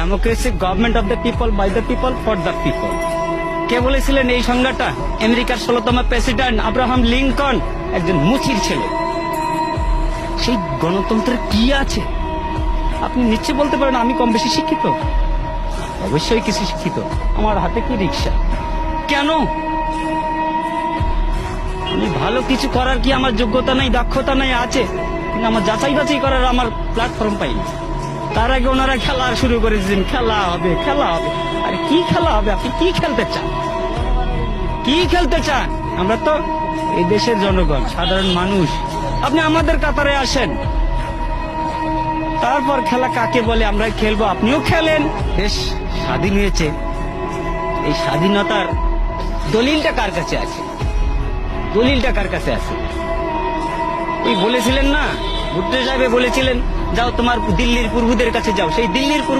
Democracy government of the people, by the people, for the people. কে বলেছিলেন এই সংজ্ঞাটা? আমেরিকার 16তম প্রেসিডেন্ট আব্রাহাম লিঙ্কন, একজন মুচির ছেলে। সেই গণতন্ত্রের কি আছে? আপনি নিশ্চয় বলতে পারেন আমি কম বেশি শিক্ষিত। অবশ্যই কিছু শিক্ষিত। আমার হাতে কি রিক্সা? কেন? আমি ভালো কিছু করার কি আমার যোগ্যতা নাই, দক্ষতা নাই? আছে, কিন্তু আমার যাচাই বাছাই করার আমার প্ল্যাটফর্ম পাইনি। তার আগে ওনারা খেলা শুরু করেছেন, খেলা হবে, খেলা হবে। আরে কি খেলা হবে? আপনি কি খেলতে চান? কি খেলতে চান? আমরা তো এই দেশের জনগণ, সাধারণ মানুষ। আপনি আমাদের কাতারে আসেন, তারপর খেলা কাকে বলে আমরা খেলবো। আপনিও খেলেন। দেশ স্বাধীন হয়েছে, এই স্বাধীনতার দলিলটা কার কাছে আছে? দলিলটা কার কাছে আছে? ওই বলেছিলেন না, ভুট্টো সাহেব বলেছিলেন, যাও তোমার দিল্লির পূর্বদের কাছে যাও। সেই দিল্লির পূর্ব